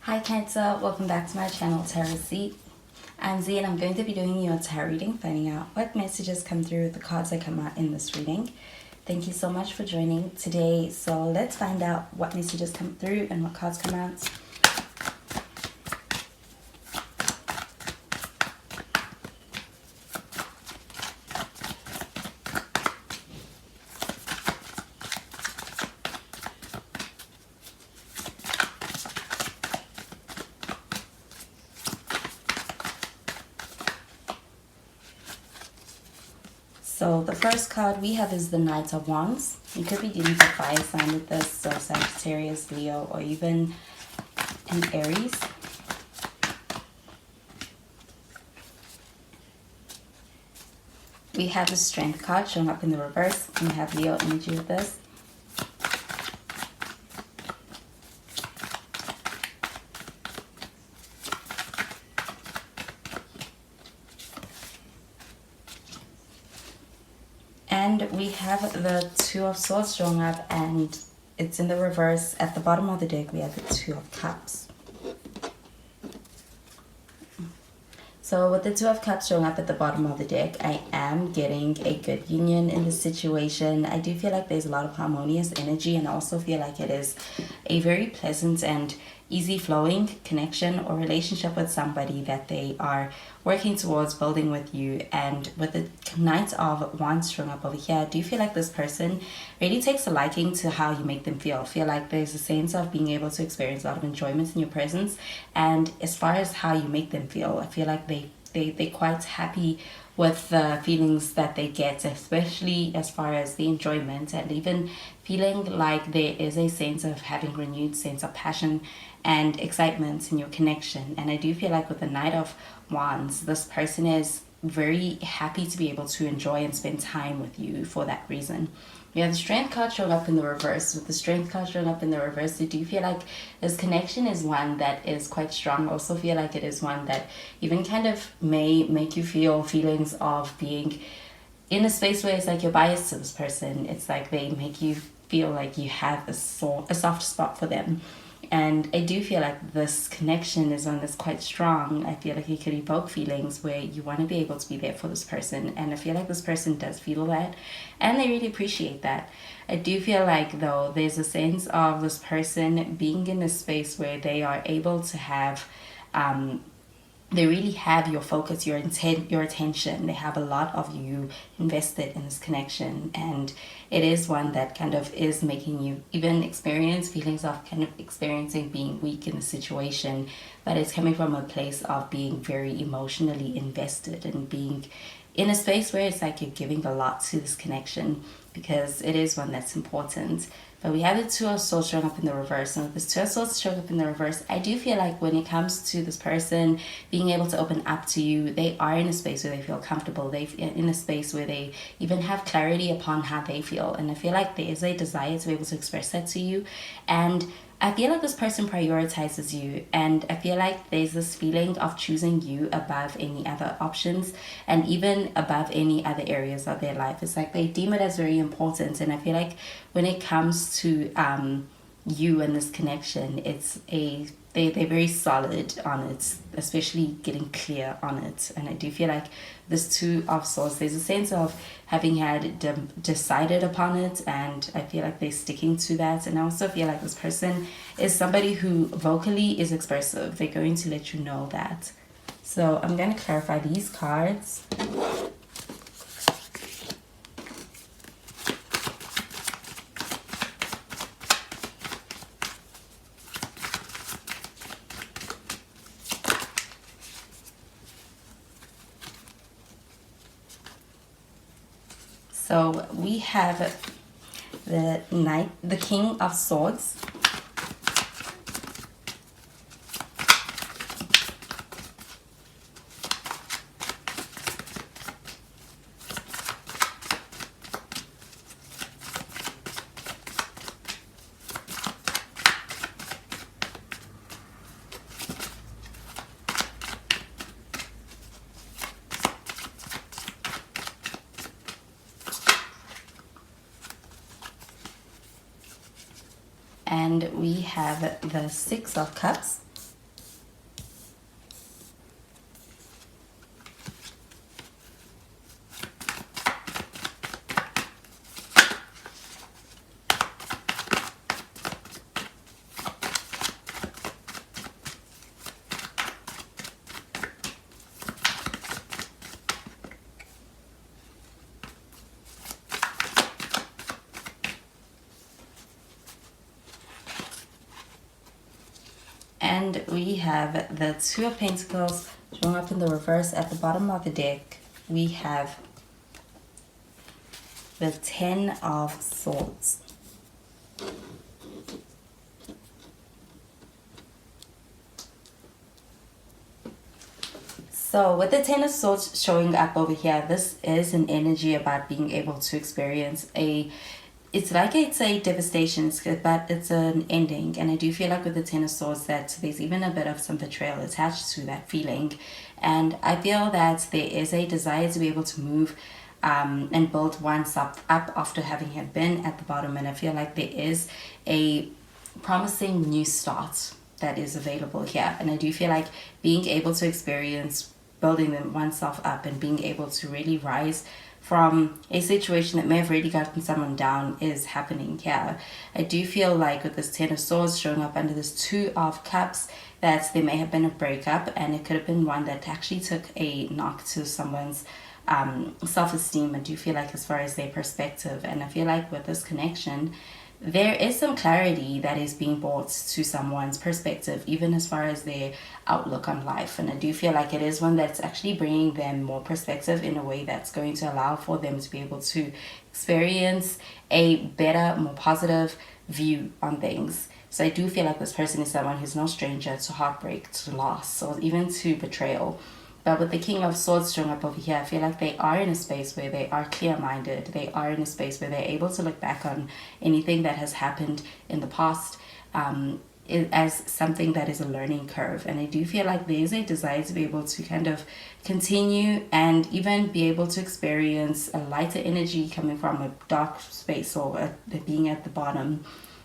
Hi Cancer, welcome back to my channel Tarot Z. I'm Z and I'm going to be doing your tarot reading, finding out what messages come through with the cards that come out in this reading. Thank you so much for joining today. So let's find out what messages come through and what cards come out. So the first card we have is the Knight of Wands. You could be dealing with a fire sign with this, so Sagittarius, Leo, or even an Aries. We have the Strength card showing up in the reverse, and we have Leo energy with this. And we have the Two of Swords showing up, and it's in the reverse. At the bottom of the deck, we have the Two of Cups. So with the Two of Cups showing up at the bottom of the deck, I am getting a good union in this situation. I do feel like there's a lot of harmonious energy, and I also feel like it is a very pleasant and easy flowing connection or relationship with somebody that they are working towards building with you. And with the Knight of Wands showing up over here, I do feel like this person really takes a liking to how you make them feel. I feel like there's a sense of being able to experience a lot of enjoyment in your presence, and as far as how you make them feel, I feel like they're quite happy with the feelings that they get, especially as far as the enjoyment, and even feeling like there is a sense of having renewed sense of passion and excitement in your connection. And I do feel like with the Knight of Wands, this person is very happy to be able to enjoy and spend time with you for that reason. We have the Strength card showing up in the reverse. With the Strength card showing up in the reverse, I do feel like this connection is one that is quite strong. I also feel like it is one that even kind of may make you feel feelings of being in a space where it's like you're biased to this person. It's like they make you feel like you have a soft spot for them. And I do feel like this connection is one that's quite strong. I feel like it could evoke feelings where you want to be able to be there for this person. And I feel like this person does feel that. And they really appreciate that. I do feel like, though, there's a sense of this person being in a space where they are able to have they really have your focus, your intent, your attention. They have a lot of you invested in this connection, and it is one that kind of is making you even experience feelings of kind of experiencing being weak in the situation, but it's coming from a place of being very emotionally invested and being in a space where it's like you're giving a lot to this connection, because it is one that's important. But we have the Two of Swords showing up in the reverse. And with this Two of Swords showing up in the reverse, I do feel like when it comes to this person being able to open up to you, they are in a space where they feel comfortable. They're in a space where they even have clarity upon how they feel. And I feel like there is a desire to be able to express that to you. And I feel like this person prioritizes you, and I feel like there's this feeling of choosing you above any other options and even above any other areas of their life. It's like they deem it as very important, and I feel like when it comes to you and this connection, they're very solid on it, especially getting clear on it. And I do feel like this Two of Swords, there's a sense of having had decided upon it, and I feel like they're sticking to that. And I also feel like this person is somebody who vocally is expressive. They're going to let you know that. So I'm going to clarify these cards. So we have the King of Swords. And we have the Six of Cups. And we have the Two of Pentacles showing up in the reverse. At the bottom of the deck, we have the Ten of Swords. So with the Ten of Swords showing up over here, this is an energy about being able to experience it's like it's a devastation, but it's an ending. And I do feel like with the Ten of Swords that there's even a bit of some betrayal attached to that feeling. And I feel that there is a desire to be able to move and build oneself up after having had been at the bottom. And I feel like there is a promising new start that is available here. And I do feel like being able to experience building them oneself up and being able to really rise from a situation that may have really gotten someone down is happening here. I do feel like with this Ten of Swords showing up under this Two of Cups, that there may have been a breakup, and it could have been one that actually took a knock to someone's self-esteem. I do feel like as far as their perspective, and I feel like with this connection there is some clarity that is being brought to someone's perspective, even as far as their outlook on life. And I do feel like it is one that's actually bringing them more perspective in a way that's going to allow for them to be able to experience a better, more positive view on things. So I do feel like this person is someone who's no stranger to heartbreak, to loss, or even to betrayal. But with the King of Swords showing up over here, I feel like they are in a space where they are clear-minded. They are in a space where they're able to look back on anything that has happened in the past as something that is a learning curve. And I do feel like there is a desire to be able to kind of continue and even be able to experience a lighter energy coming from a dark space or being at the bottom.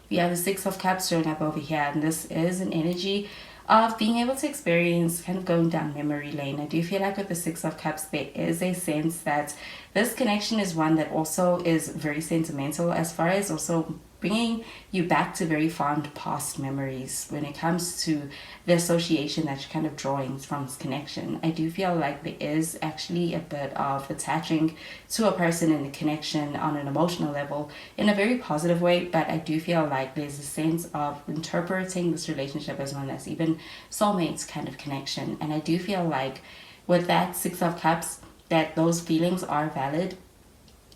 We have the Six of Cups showing up over here, and this is an energy of being able to experience kind of going down memory lane. I do feel like with the Six of Cups there is a sense that this connection is one that also is very sentimental, as far as also bringing you back to very fond past memories when it comes to the association that you're kind of drawing from this connection. I do feel like there is actually a bit of attaching to a person in the connection on an emotional level in a very positive way, but I do feel like there's a sense of interpreting this relationship as one that's even soulmates kind of connection. And I do feel like with that Six of Cups that those feelings are valid.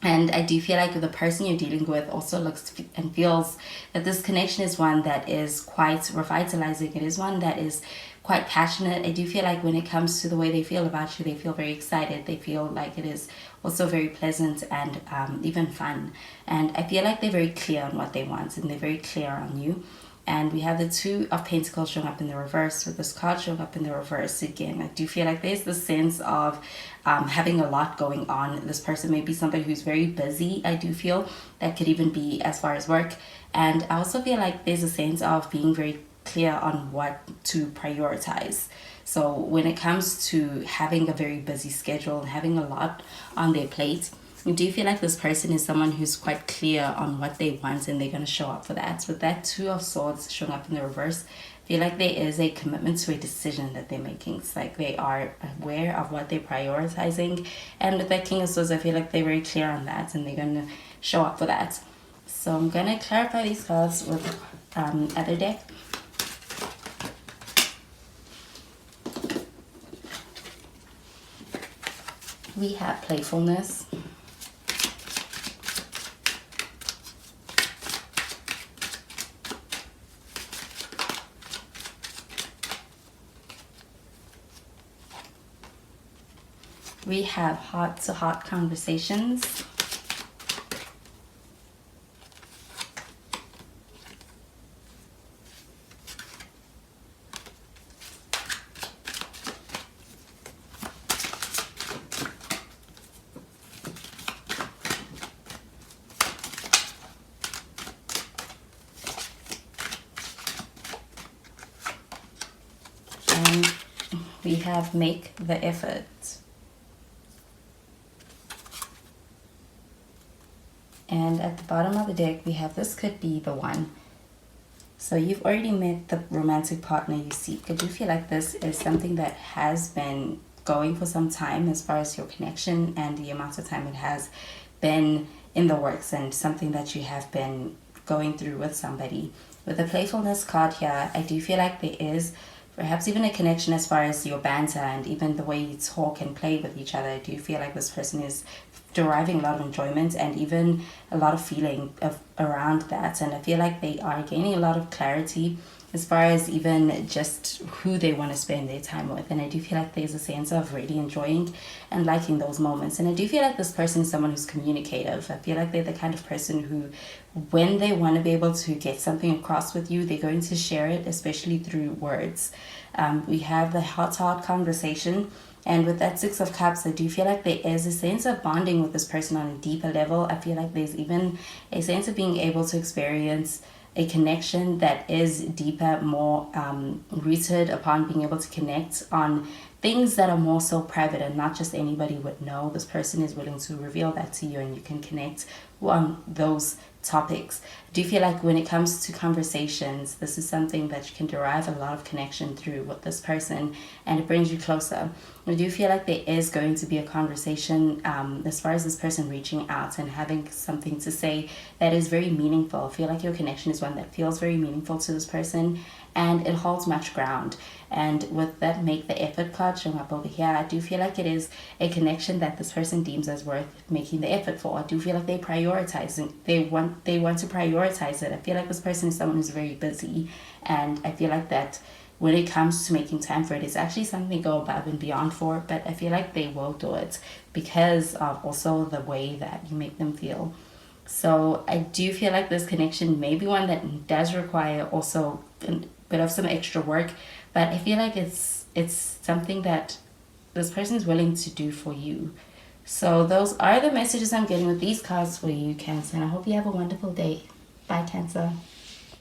And I do feel like the person you're dealing with also looks and feels that this connection is one that is quite revitalizing. It is one that is quite passionate. I do feel like when it comes to the way they feel about you, they feel very excited. They feel like it is also very pleasant and even fun. And I feel like they're very clear on what they want and they're very clear on you. And we have the Two of Pentacles showing up in the reverse, with this card showing up in the reverse again. I do feel like there's the sense of having a lot going on. This person may be somebody who's very busy. I do feel that could even be as far as work. And I also feel like there's a sense of being very clear on what to prioritize. So when it comes to having a very busy schedule and having a lot on their plate, I do feel like this person is someone who's quite clear on what they want and they're going to show up for that. With that Two of Swords showing up in the reverse, I feel like there is a commitment to a decision that they're making. It's like they are aware of what they're prioritizing. And with that King of Swords, I feel like they're very clear on that and they're going to show up for that. So I'm going to clarify these cards with other deck. We have playfulness. We have heart-to-heart conversations. And we have make the effort. And at the bottom of the deck, we have this could be the one. So you've already met the romantic partner you seek. I do feel like this is something that has been going for some time as far as your connection and the amount of time it has been in the works and something that you have been going through with somebody. With the playfulness card here, I do feel like there is perhaps even a connection as far as your banter and even the way you talk and play with each other. I do feel like this person is deriving a lot of enjoyment and even a lot of feeling around that. And I feel like they are gaining a lot of clarity as far as even just who they want to spend their time with. And I do feel like there's a sense of really enjoying and liking those moments. And I do feel like this person is someone who's communicative. I feel like they're the kind of person who, when they want to be able to get something across with you, they're going to share it, especially through words. We have the heart-to-heart conversation. And with that Six of Cups, I do feel like there is a sense of bonding with this person on a deeper level. I feel like there's even a sense of being able to experience a connection that is deeper, more rooted upon being able to connect on things that are more so private and not just anybody would know. This person is willing to reveal that to you and you can connect on those topics. Do you feel like when it comes to conversations, this is something that you can derive a lot of connection through with this person and it brings you closer? I do feel like there is going to be a conversation as far as this person reaching out and having something to say that is very meaningful. I feel like your connection is one that feels very meaningful to this person and it holds much ground. And with that make the effort card showing up over here, I do feel like it is a connection that this person deems as worth making the effort for. I do feel like they want to prioritize it. I feel like this person is someone who's very busy, and I feel like that when it comes to making time for it, it's actually something they go above and beyond for, but I feel like they will do it because of also the way that you make them feel. So I do feel like this connection may be one that does require also a bit of some extra work, but I feel like it's something that this person is willing to do for you. So those are the messages I'm getting with these cards for you, Cancer, and I hope you have a wonderful day. Bye, Cancer.